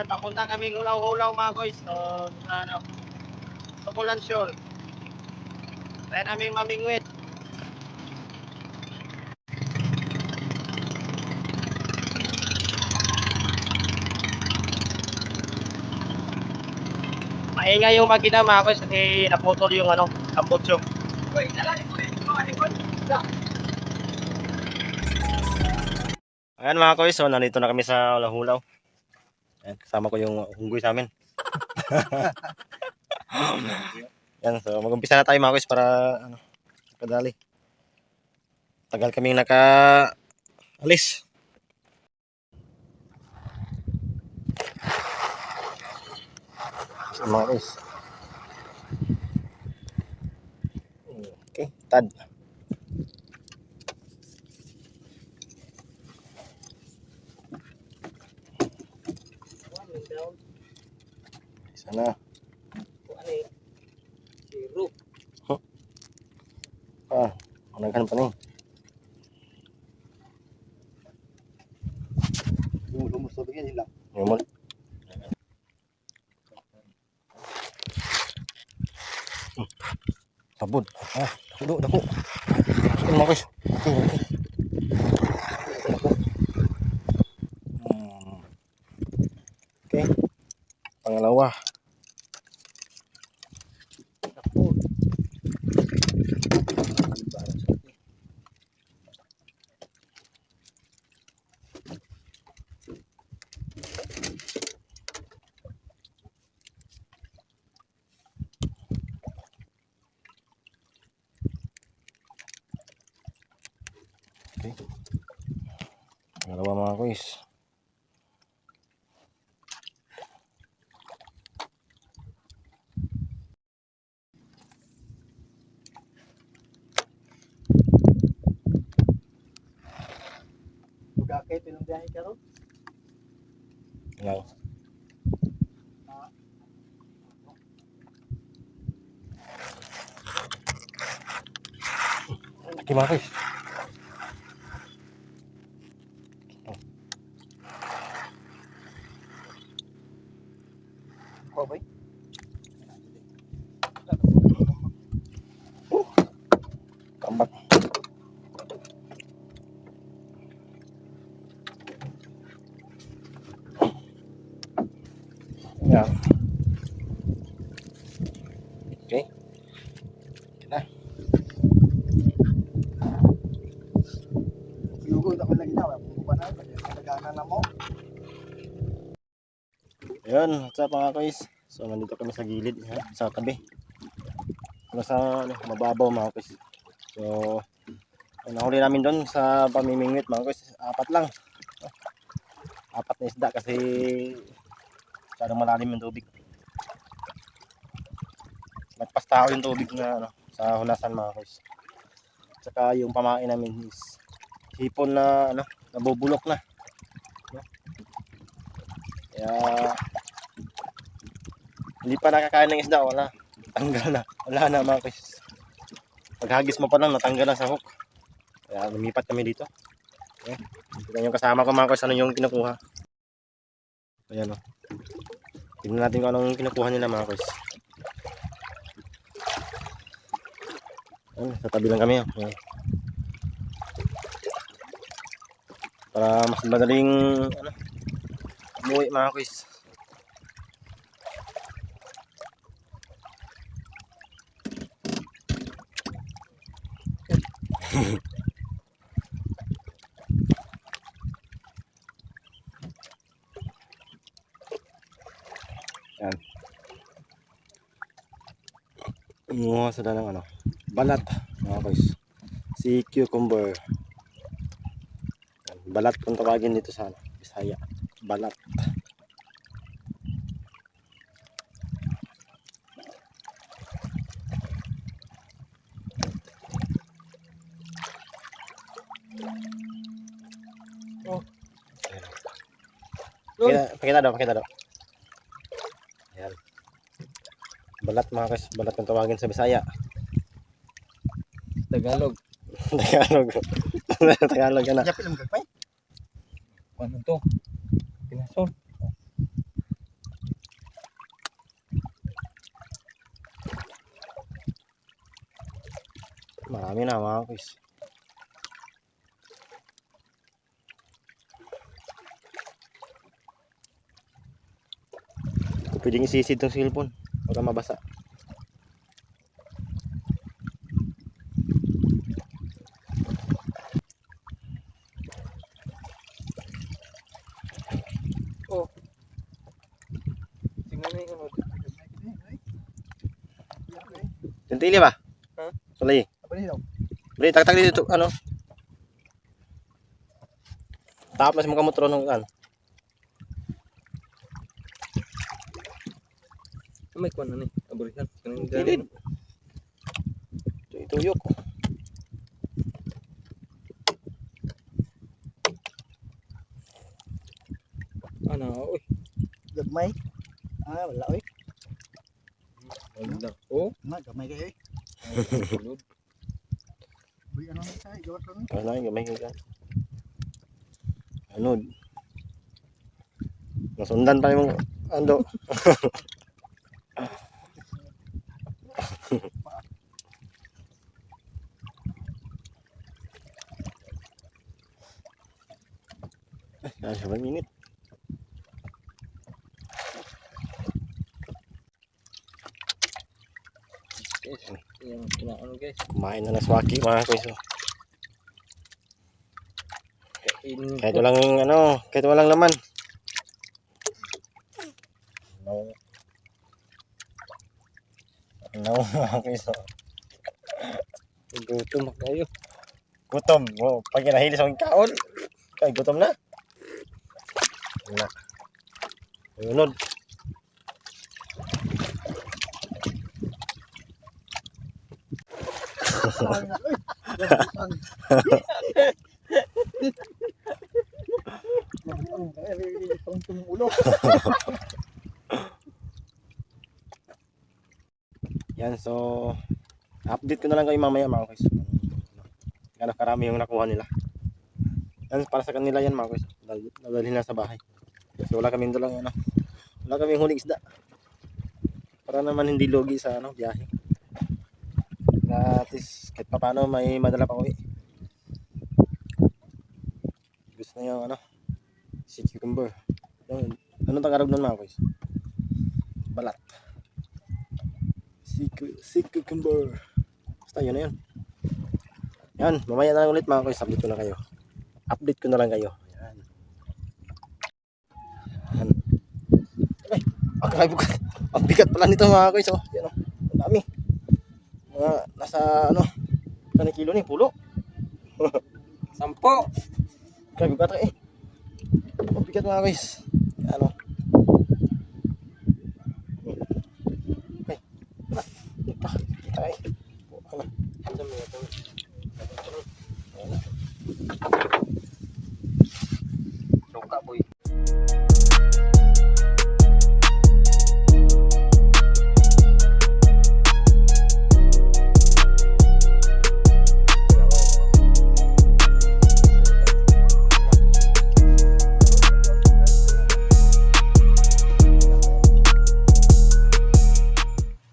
papunta kaming hulaw-hulaw mga guys. So, ano, Tukulan Shore. Kaya namin mamingwit. Maingay yung makina mga guys kasi naputol yung ano, ambutso. Ayan mga guys, so nandito na kami sa hulaw-hulaw. Ayan, kasama ko yung unggoy sa amin. Yan, so mag-umpisa na tayo mga guys para ano, kadali. Tagal kaming naka-alis. So mga guys. Okay, tad. Sana. Ah, managhan pa ni. Lumos sa bigyan nila. Lumos. Sabod. Ah, dako. Sige mga guys. Okay. Okay. Pangalawa. Okay. Pangalawa mga guys. Bakit pinong biyahe ka ron? Lang. Okay mga guys. Babay. Tambak. Yeah. Okay. Kita. Yugo ito ko lagi na. Pupunta na. Pagkakana na mo. Ayun, what's up mga guys? So nandito kami sa gilid, sa tabi. Nasa ano, mababaw mga guys. So nahuli namin doon sa pamimingwit mga guys. Apat lang. Apat na isda kasi masyadong malalim yung tubig. Nagpas tao yung tubig na ano, sa hunasan mga guys. Saka yung pamain namin is hipon na ano, nabubulok na. Kaya hindi pa nakakain ng isda, wala. Tanggal na. Wala na mga guys. Paghagis mo pa lang, natanggal na sa hook. Kaya lumipat kami dito. Okay. Tignan yung kasama ko mga guys, ano yung kinukuha. Ayan o. Tignan natin kung anong kinukuha nila mga guys. Ayan, sa tabi lang kami. Ayan. Para mas madaling ano, umuwi mga guys. Yan. Umuha sila ng ano, balat mga guys. Si cucumber. Yan. Balat kung tawagin dito sa ano, Bisaya. Balat. Oh. Pakita daw. Ayan. Balat mga guys, balat kung tawagin sa Bisaya. Tagalog. Tagalog. Tagalog yan na. Kaya film ka pa eh. Ano to? Pinasol. Marami na mga guys. Pwedeng isisid tong cellphone. Baka mabasa. Oh. Tingnan mo yung ano. Tintili ba? Ha? Sulay. Apa ni daw? Beri tak dito ano. Tapos mo kamutro nung kan. May kuwan na ni. Aburihan. Kanang Kilid. Ito tuyok. Ano, oy. Gagmay. Ah, wala oy. Wala. Oh. Ma, gamay kayo eh. Tulog. Uy, ano na tayo? Gawat ko nun. Ano yung gamay ka? Ano? Nasundan pa yung ando. Ay, sabay minit. Guys, yung kinaano guys. Kumain na ng swaki mga kuys. Kainin Kahit ko. walang ano, kahit walang laman. No. No, mga kuys. Gutom na kayo. Gutom. Oh, pag kinahili sa mga kaon, kay gutom na. Wala. Ayunod. Ay, na, uy. Gabutan. Gabutan. Itong ulo. Yan, so update ko na lang kayo mamaya mga kuys. Gano'ng karami yung nakuha nila. Yan, para sa kanila yan mga kuys. Dadalhin na sa bahay. Kasi wala kaming dalang ano. Wala kaming huling isda. Para naman hindi logi sa ano, biyahe. Na at least kahit pa paano may madala pa uwi. Gusto na yung ano, si cucumber. Yung, anong Tagalog nun mga kuys? Balat. Si cucumber. Basta yun na yun. Yan, mamaya na lang ulit mga kuys. Update ko na kayo. Update ko na lang kayo. Yan. Yan. Ay, ang bigat pala nito mga kuys. Oh. Yan, oh. Ang dami. Mga nasa ano, saan kilo ni? Pulo. 10. Grabe ka eh. Ang bigat mga kuys. Ano,